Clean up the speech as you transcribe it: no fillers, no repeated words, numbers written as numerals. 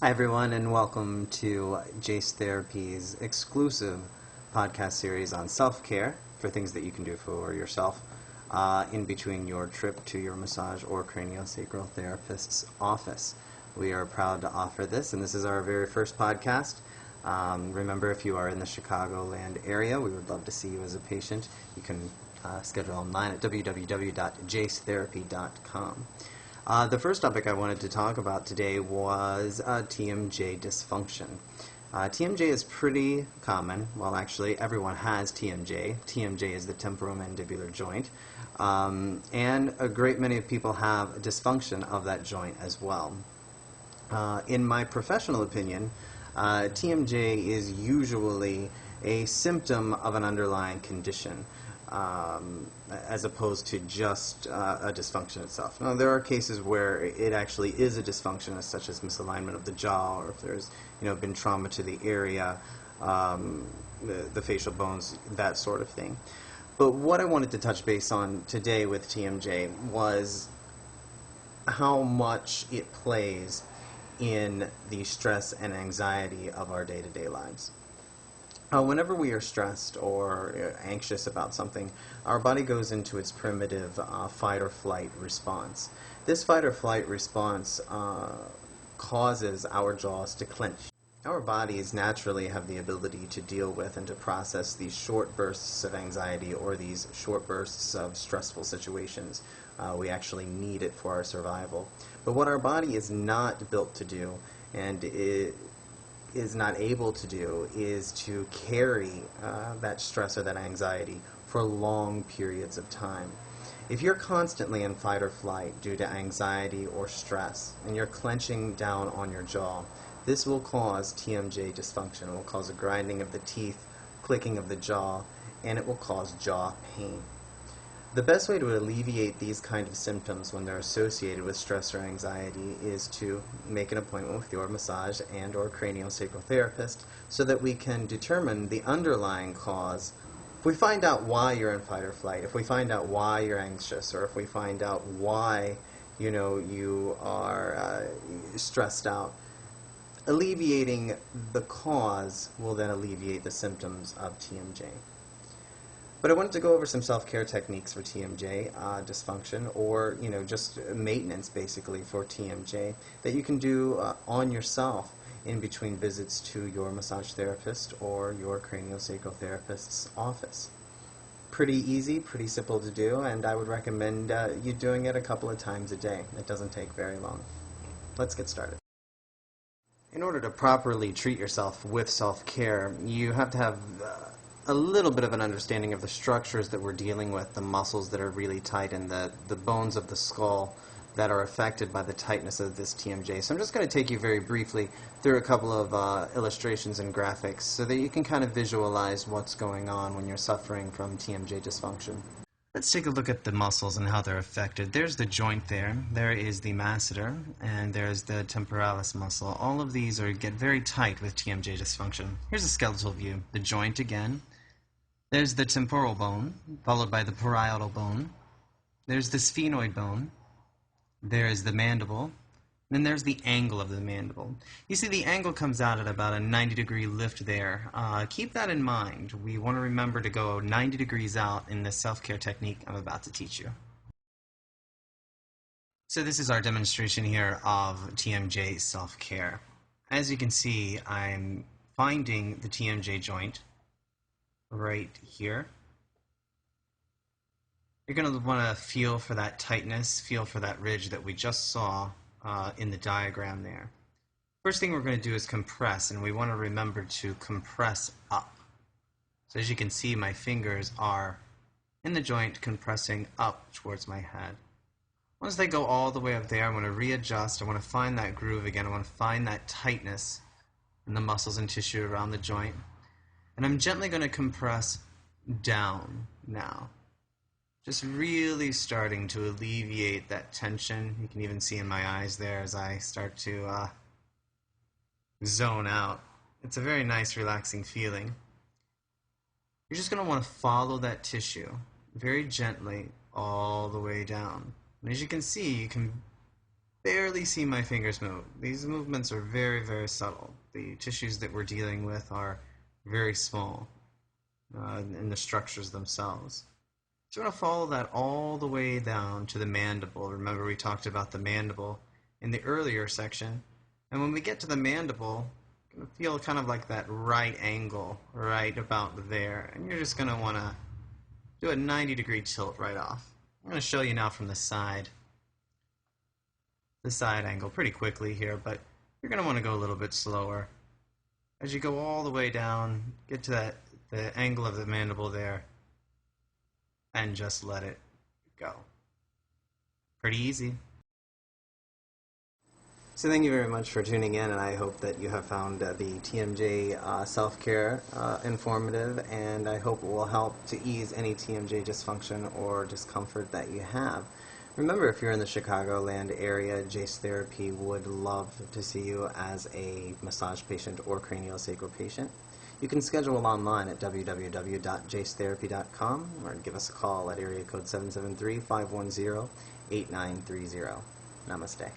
Hi, everyone, and welcome to Jace Therapy's exclusive podcast series on self-care for things that you can do for yourself in between your trip to your massage or craniosacral therapist's office. We are proud to offer this, and this is our very first podcast. Remember, if you are in the Chicagoland area, we would love to see you as a patient. You can schedule online at www.jacetherapy.com. The first topic I wanted to talk about today was TMJ dysfunction. TMJ is pretty common. Well, actually, everyone has TMJ. TMJ is the temporomandibular joint. And a great many people have a dysfunction of that joint as well. In my professional opinion, TMJ is usually a symptom of an underlying condition. As opposed to just a dysfunction itself. Now, there are cases where it actually is a dysfunction, such as misalignment of the jaw, or if there's been trauma to the area, the facial bones, that sort of thing. But what I wanted to touch base on today with TMJ was how much it plays in the stress and anxiety of our day-to-day lives. Whenever we are stressed or anxious about something, our body goes into its primitive fight or flight response. This fight or flight response causes our jaws to clench. Our bodies naturally have the ability to deal with and to process these short bursts of anxiety or these short bursts of stressful situations. We actually need it for our survival. But what our body is not built to do, and it is not able to do, is to carry that stress or that anxiety for long periods of time. If you're constantly in fight or flight due to anxiety or stress, and you're clenching down on your jaw, this will cause TMJ dysfunction. It will cause a grinding of the teeth, clicking of the jaw, and it will cause jaw pain. The best way to alleviate these kind of symptoms when they're associated with stress or anxiety is to make an appointment with your massage and or craniosacral therapist so that we can determine the underlying cause. If we find out why you're in fight or flight, if we find out why you're anxious, or if we find out why you are stressed out, alleviating the cause will then alleviate the symptoms of TMJ. But I wanted to go over some self-care techniques for TMJ dysfunction, or just maintenance basically for TMJ that you can do on yourself in between visits to your massage therapist or your craniosacral therapist's office. Pretty easy, pretty simple to do, and I would recommend you doing it a couple of times a day. It doesn't take very long. Let's get started. In order to properly treat yourself with self-care, you have to have a little bit of an understanding of the structures that we're dealing with, the muscles that are really tight, and the bones of the skull that are affected by the tightness of this TMJ. So I'm just going to take you very briefly through a couple of illustrations and graphics so that you can kind of visualize what's going on when you're suffering from TMJ dysfunction. Let's take a look at the muscles and how they're affected. There's the joint there. There is the masseter, and there's the temporalis muscle. All of these get very tight with TMJ dysfunction. Here's a skeletal view. The joint again. There's the temporal bone, followed by the parietal bone. There's the sphenoid bone. There's the mandible. Then there's the angle of the mandible. You see the angle comes out at about a 90-degree lift there. Keep that in mind. We want to remember to go 90 degrees out in this self-care technique I'm about to teach you. So this is our demonstration here of TMJ self-care. As you can see, I'm finding the TMJ joint right here. You're going to want to feel for that tightness, feel for that ridge that we just saw in the diagram there. First thing we're going to do is compress, and we want to remember to compress up. So as you can see, my fingers are in the joint compressing up towards my head. Once they go all the way up there, I want to readjust. I want to find that groove again. I want to find that tightness in the muscles and tissue around the joint. And I'm gently going to compress down now. Just really starting to alleviate that tension. You can even see in my eyes there as I start to zone out. It's a very nice, relaxing feeling. You're just going to want to follow that tissue very gently all the way down. And as you can see, you can barely see my fingers move. These movements are very, very subtle. The tissues that we're dealing with are very small in the structures themselves. So we're going to follow that all the way down to the mandible. Remember, we talked about the mandible in the earlier section. And when we get to the mandible, you're going to feel kind of like that right angle right about there. And you're just going to want to do a 90-degree tilt right off. I'm going to show you now from the side angle pretty quickly here, but you're going to want to go a little bit slower. As you go all the way down, get to the angle of the mandible there, and just let it go. Pretty easy. So thank you very much for tuning in, and I hope that you have found the TMJ self-care informative, and I hope it will help to ease any TMJ dysfunction or discomfort that you have. Remember, if you're in the Chicagoland area, Jace Therapy would love to see you as a massage patient or craniosacral patient. You can schedule online at www.jacetherapy.com or give us a call at area code 773-510-8930. Namaste.